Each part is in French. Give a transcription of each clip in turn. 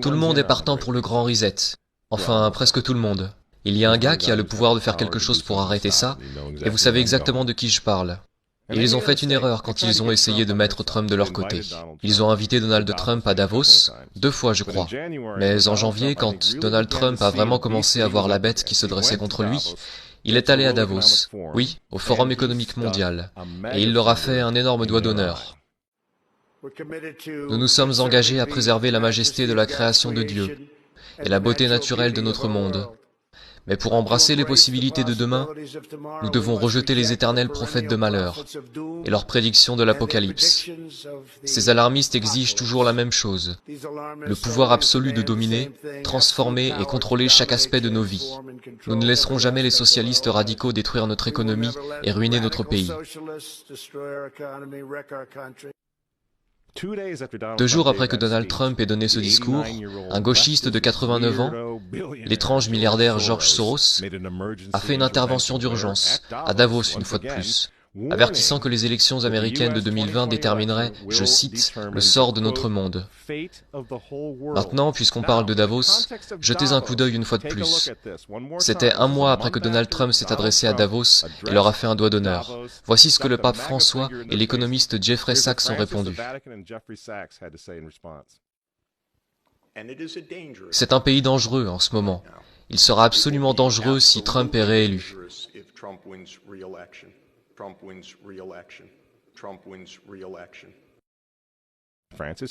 Tout le monde est partant pour le grand reset. Enfin, presque tout le monde. Il y a un gars qui a le pouvoir de faire quelque chose pour arrêter ça, et vous savez exactement de qui je parle. Et ils ont fait une erreur quand ils ont essayé de mettre Trump de leur côté. Ils ont invité Donald Trump à Davos, 2 fois je crois. Mais en janvier, quand Donald Trump a vraiment commencé à voir la bête qui se dressait contre lui, il est allé à Davos, oui, au Forum économique mondial, et il leur a fait un énorme doigt d'honneur. Nous nous sommes engagés à préserver la majesté de la création de Dieu et la beauté naturelle de notre monde. Mais pour embrasser les possibilités de demain, nous devons rejeter les éternels prophètes de malheur et leurs prédictions de l'Apocalypse. Ces alarmistes exigent toujours la même chose, le pouvoir absolu de dominer, transformer et contrôler chaque aspect de nos vies. Nous ne laisserons jamais les socialistes radicaux détruire notre économie et ruiner notre pays. 2 jours après que Donald Trump ait donné ce discours, un gauchiste de 89 ans, l'étrange milliardaire George Soros, a fait une intervention d'urgence, à Davos une fois de plus, avertissant que les élections américaines de 2020 détermineraient, je cite, le sort de notre monde. Maintenant, puisqu'on parle de Davos, jetez un coup d'œil une fois de plus. C'était 1 mois après que Donald Trump s'est adressé à Davos et leur a fait un doigt d'honneur. Voici ce que le pape François et l'économiste Jeffrey Sachs ont répondu. C'est un pays dangereux en ce moment. Il sera absolument dangereux si Trump est réélu.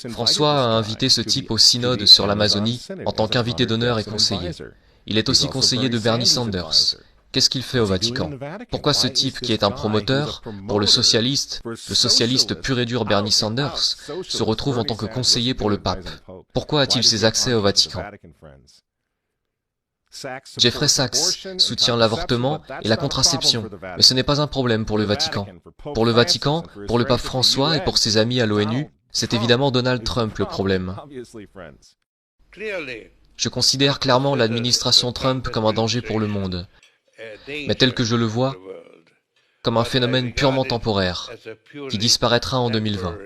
François a invité ce type au synode sur l'Amazonie en tant qu'invité d'honneur et conseiller. Il est aussi conseiller de Bernie Sanders. Qu'est-ce qu'il fait au Vatican? Pourquoi ce type qui est un promoteur pour le socialiste pur et dur Bernie Sanders, se retrouve en tant que conseiller pour le pape? Pourquoi a-t-il ces accès au Vatican? Jeffrey Sachs soutient l'avortement et la contraception, mais ce n'est pas un problème pour le Vatican. Pour le Vatican, pour le pape François et pour ses amis à l'ONU, c'est évidemment Donald Trump le problème. Je considère clairement l'administration Trump comme un danger pour le monde, mais tel que je le vois, comme un phénomène purement temporaire, qui disparaîtra en 2020.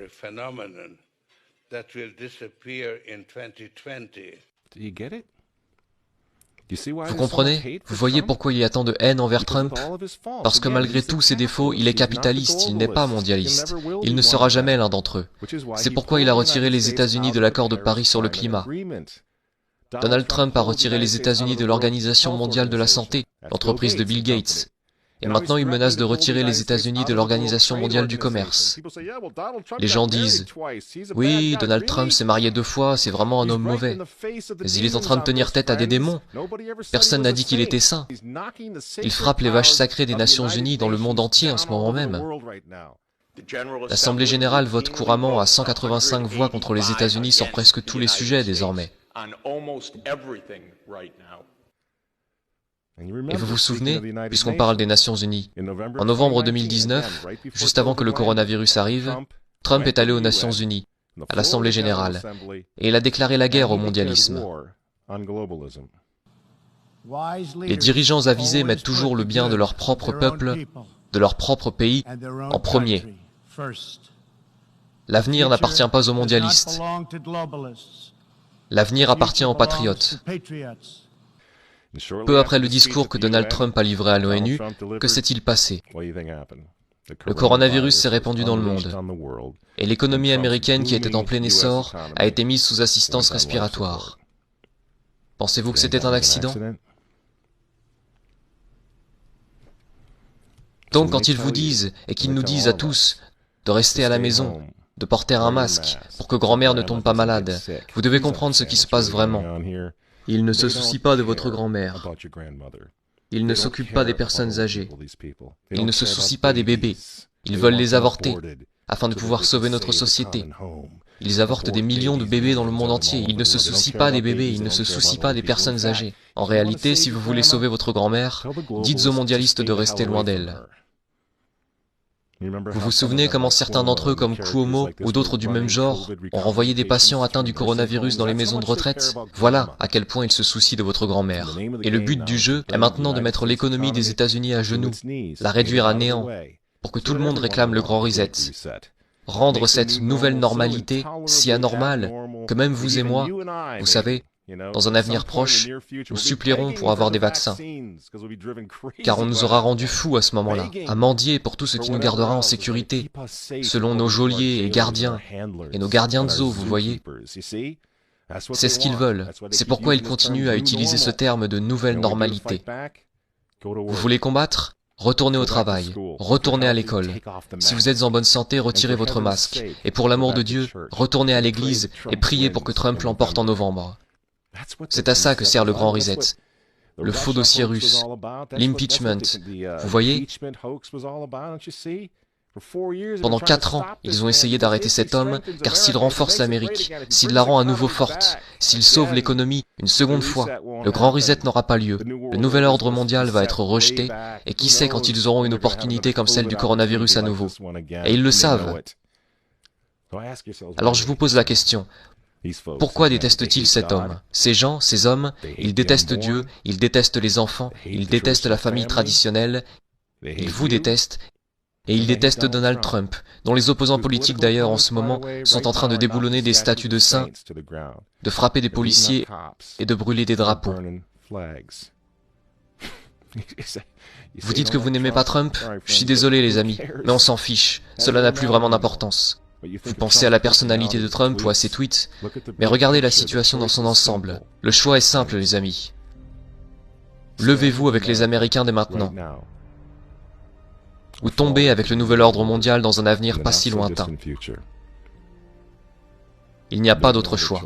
Vous comprenez? Vous voyez pourquoi il y a tant de haine envers Trump? Parce que malgré tous ses défauts, il est capitaliste, il n'est pas mondialiste. Il ne sera jamais l'un d'entre eux. C'est pourquoi il a retiré les États-Unis de l'accord de Paris sur le climat. Donald Trump a retiré les États-Unis de l'Organisation mondiale de la santé, l'entreprise de Bill Gates. Et maintenant, il menace de retirer les États-Unis de l'Organisation mondiale du commerce. Les gens disent, oui, Donald Trump s'est marié 2 fois, c'est vraiment un homme mauvais. Mais il est en train de tenir tête à des démons. Personne n'a dit qu'il était saint. Il frappe les vaches sacrées des Nations Unies dans le monde entier en ce moment même. L'Assemblée générale vote couramment à 185 voix contre les États-Unis sur presque tous les sujets désormais. Et vous vous souvenez, puisqu'on parle des Nations Unies, en novembre 2019, juste avant que le coronavirus arrive, Trump est allé aux Nations Unies, à l'Assemblée générale, et il a déclaré la guerre au mondialisme. Les dirigeants avisés mettent toujours le bien de leur propre peuple, de leur propre pays, en premier. L'avenir n'appartient pas aux mondialistes. L'avenir appartient aux patriotes. Peu après le discours que Donald Trump a livré à l'ONU, que s'est-il passé? Le coronavirus s'est répandu dans le monde, et l'économie américaine qui était en plein essor a été mise sous assistance respiratoire. Pensez-vous que c'était un accident? Donc quand ils vous disent, et qu'ils nous disent à tous, de rester à la maison, de porter un masque pour que grand-mère ne tombe pas malade, vous devez comprendre ce qui se passe vraiment. Ils ne se soucient pas de votre grand-mère. Ils ne s'occupent pas des personnes âgées. Ils ne se soucient pas des bébés. Ils veulent les avorter, afin de pouvoir sauver notre société. Ils avortent des millions de bébés dans le monde entier. Ils ne se soucient pas des bébés, ils ne se soucient pas des personnes âgées. En réalité, si vous voulez sauver votre grand-mère, dites aux mondialistes de rester loin d'elle. Vous vous souvenez comment certains d'entre eux, comme Cuomo ou d'autres du même genre, ont renvoyé des patients atteints du coronavirus dans les maisons de retraite? Voilà à quel point ils se soucient de votre grand-mère. Et le but du jeu est maintenant de mettre l'économie des États-Unis à genoux, la réduire à néant, pour que tout le monde réclame le grand reset. rendre cette nouvelle normalité si anormale que même vous et moi, vous savez, dans un avenir proche, nous supplierons pour avoir des vaccins, car on nous aura rendus fous à ce moment-là, à mendier pour tout ce qui nous gardera en sécurité, selon nos geôliers et gardiens, et nos gardiens de zoo, vous voyez. C'est ce qu'ils veulent, c'est pourquoi ils continuent à utiliser ce terme de nouvelle normalité. Vous voulez combattre ? Retournez au travail, retournez à l'école. Si vous êtes en bonne santé, retirez votre masque. Et pour l'amour de Dieu, retournez à l'église et priez pour que Trump l'emporte en novembre. C'est à ça que sert le grand reset. Le faux dossier russe, l'impeachment. Vous voyez ? Pendant 4 ans, ils ont essayé d'arrêter cet homme, car s'il renforce l'Amérique, s'il la rend à nouveau forte, s'il sauve l'économie une seconde fois, le grand reset n'aura pas lieu. Le nouvel ordre mondial va être rejeté, et qui sait quand ils auront une opportunité comme celle du coronavirus à nouveau. Et ils le savent. Alors je vous pose la question. Pourquoi détestent-ils cet homme? Ces gens, ces hommes, ils détestent Dieu, ils détestent les enfants, ils détestent la famille traditionnelle, ils vous détestent, et ils détestent Donald Trump, dont les opposants politiques d'ailleurs en ce moment sont en train de déboulonner des statues de saints, de frapper des policiers et de brûler des drapeaux. Vous dites que vous n'aimez pas Trump? Je suis désolé les amis, mais on s'en fiche, cela n'a plus vraiment d'importance. Vous pensez à la personnalité de Trump ou à ses tweets, mais regardez la situation dans son ensemble. Le choix est simple les amis. Levez-vous avec les Américains dès maintenant, ou tombez avec le nouvel ordre mondial dans un avenir pas si lointain. Il n'y a pas d'autre choix.